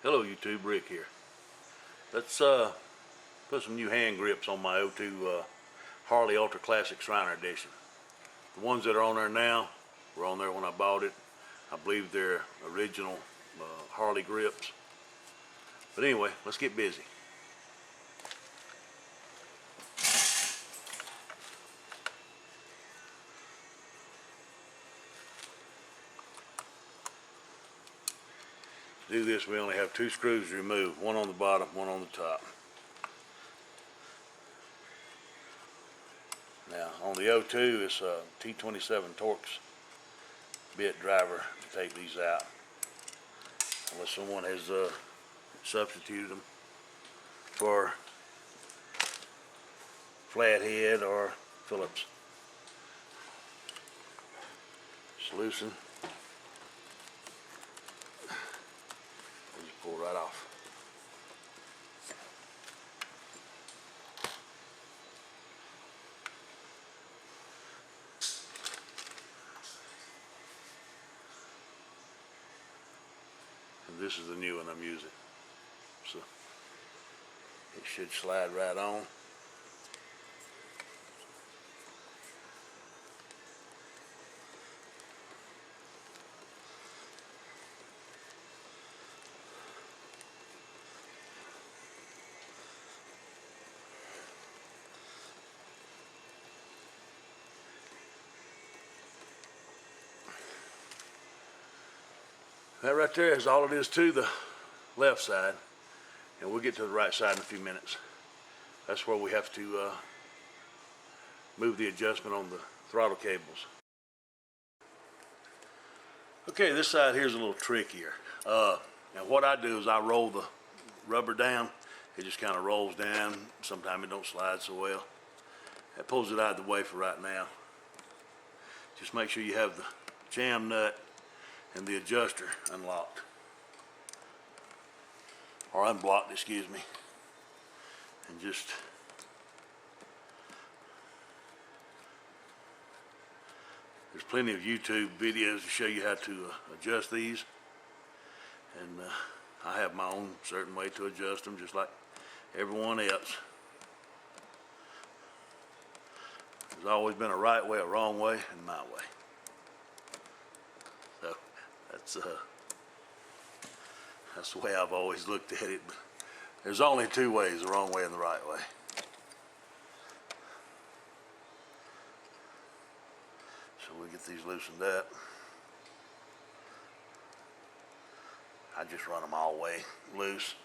Hello YouTube, Rick here. Let's put some new hand grips on my 02 Harley Ultra Classic Shriner Edition. The ones that are on there now were on there when I bought it. I believe they're original Harley grips. But anyway, let's get busy. To do this, we only have two screws to remove, one on the bottom, one on the top. Now on the 02, it's a T27 Torx bit driver to take these out, unless someone has substituted them for flathead or Phillips. Just loosen. Just pull right off. And this is the new one I'm using. So it should slide right on. That right there is all it is to the left side, and we'll get to the right side in a few minutes. That's where we have to move the adjustment on the throttle cables. Okay, this side here is a little trickier. And what I do is I roll the rubber down. It just kind of rolls down. Sometimes it don't slide so well. That pulls it out of the way for right now. Just make sure you have the jam nut and the adjuster unlocked, or unblocked, excuse me, and just there's plenty of YouTube videos to show you how to adjust these, and I have my own certain way to adjust them, just like everyone else. There's always been a right way, a wrong way, and my way. So that's the way I've always looked at it. But there's only two ways, the wrong way and the right way. So we get these loosened up. I just run them all the way loose.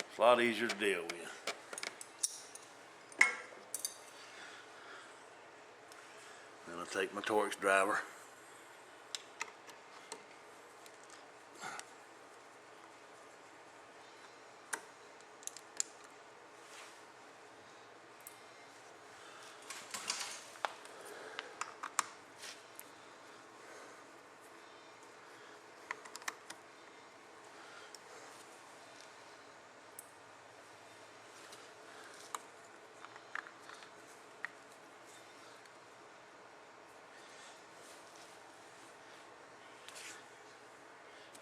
It's a lot easier to deal with. Then I take my Torx driver.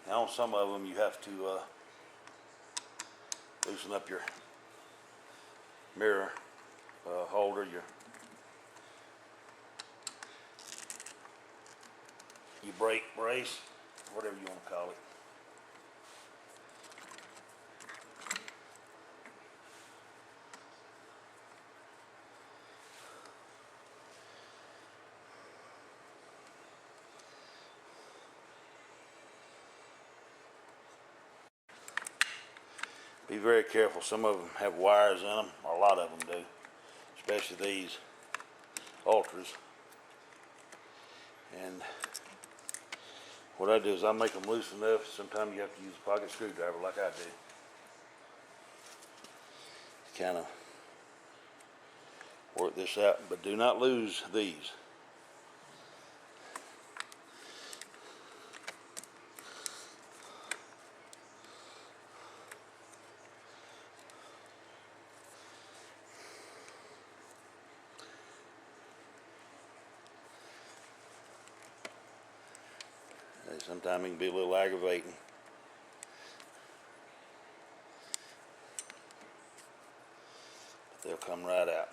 Now on some of them you have to loosen up your mirror holder, your brake brace, whatever you want to call it. Be very careful. Some of them have wires in them, or a lot of them do, especially these Ultras. And what I do is I make them loose enough. Sometimes you have to use a pocket screwdriver like I do. Kind of work this out, but do not lose these. Sometimes it can be a little aggravating. But they'll come right out.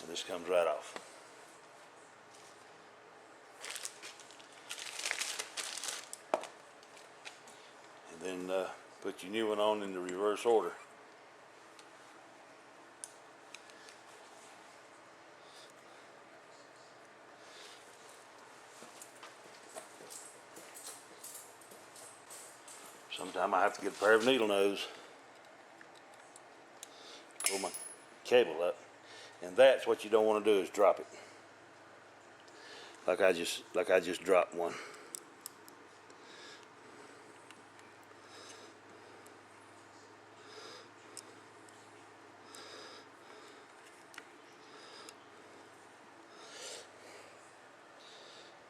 And this comes right off. And then put your new one on in the reverse order. Sometimes I have to get a pair of needle nose, pull my cable up, and that's what you don't want to do, is drop it. Like I just dropped one.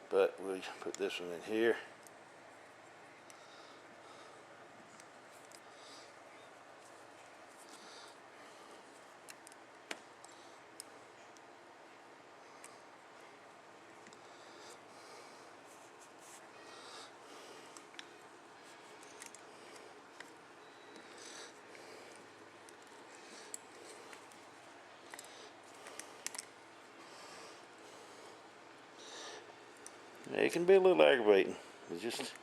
But we'll put this one in here. It can be a little aggravating. Just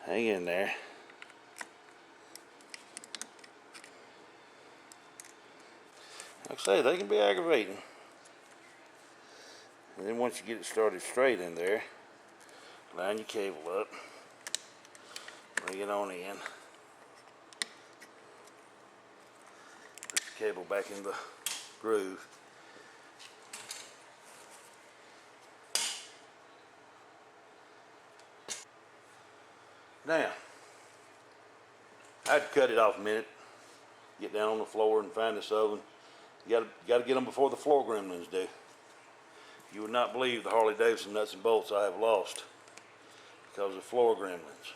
hang in there. Like I say, they can be aggravating. And then once you get it started straight in there, line your cable up, bring it on in, put the cable back in the groove. Now, I had to cut it off a minute, get down on the floor and find this oven. You gotta get them before the floor gremlins do. You would not believe the Harley Davidson nuts and bolts I have lost because of floor gremlins.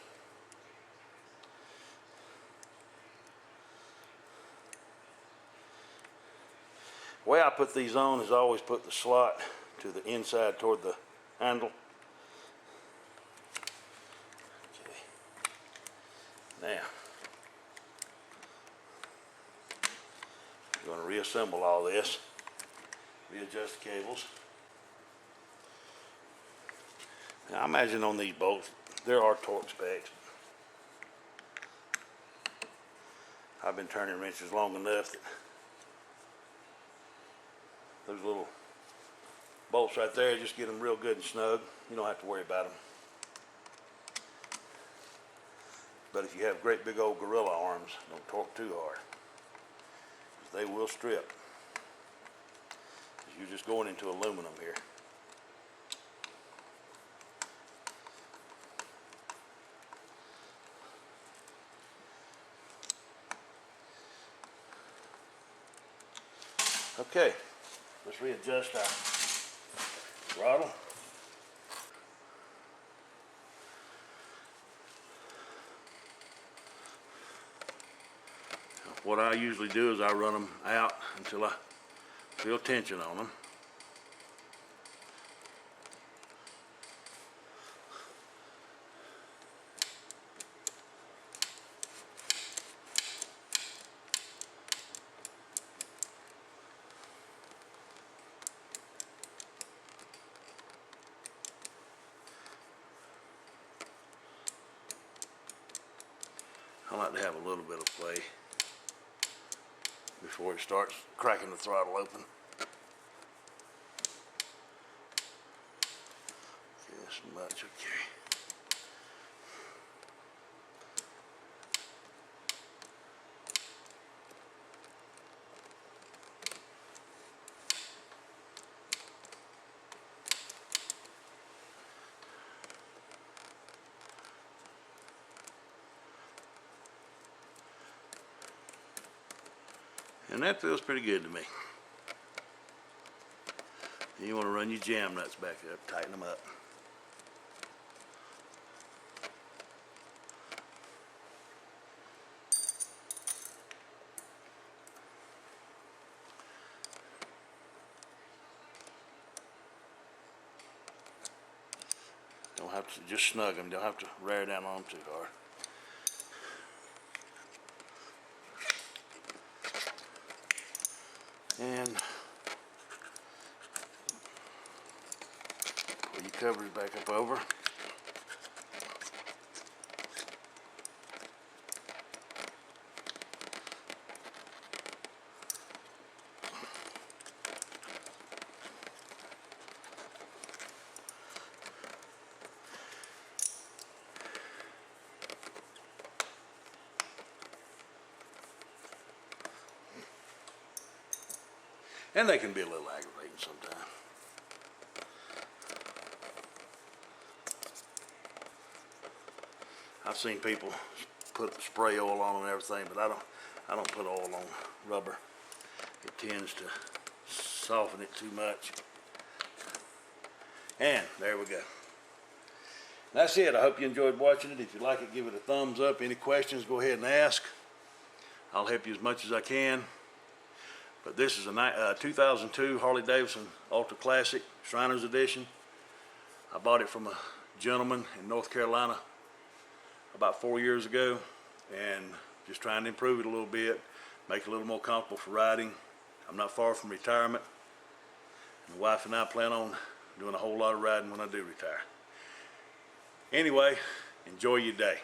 The way I put these on is I always put the slot to the inside toward the handle. Okay. Now, I'm going to reassemble all this, readjust the cables. Now, I imagine on these bolts, there are torque specs. I've been turning wrenches long enough that those little bolts right there, just get them real good and snug. You don't have to worry about them. But if you have great big old gorilla arms, don't torque too hard, they will strip. You're just going into aluminum here. Okay, let's readjust our throttle. What I usually do is I run them out until I feel tension on them. I like to have a little bit of play before it starts cracking the throttle open. Okay, this much, okay. And that feels pretty good to me. And you want to run your jam nuts back up, tighten them up. Don't have to, just snug them. Don't have to wear down on them too hard. And pull your covers back up over. And they can be a little aggravating sometimes. I've seen people put spray oil on and everything, but I don't put oil on rubber. It tends to soften it too much. And there we go. That's it. I hope you enjoyed watching it. If you like it, give it a thumbs up. Any questions, go ahead and ask. I'll help you as much as I can. But this is a 2002 Harley Davidson Ultra Classic Shriners Edition. I bought it from a gentleman in North Carolina about 4 years ago, and just trying to improve it a little bit, make it a little more comfortable for riding. I'm not far from retirement, and the wife and I plan on doing a whole lot of riding when I do retire. Anyway, enjoy your day.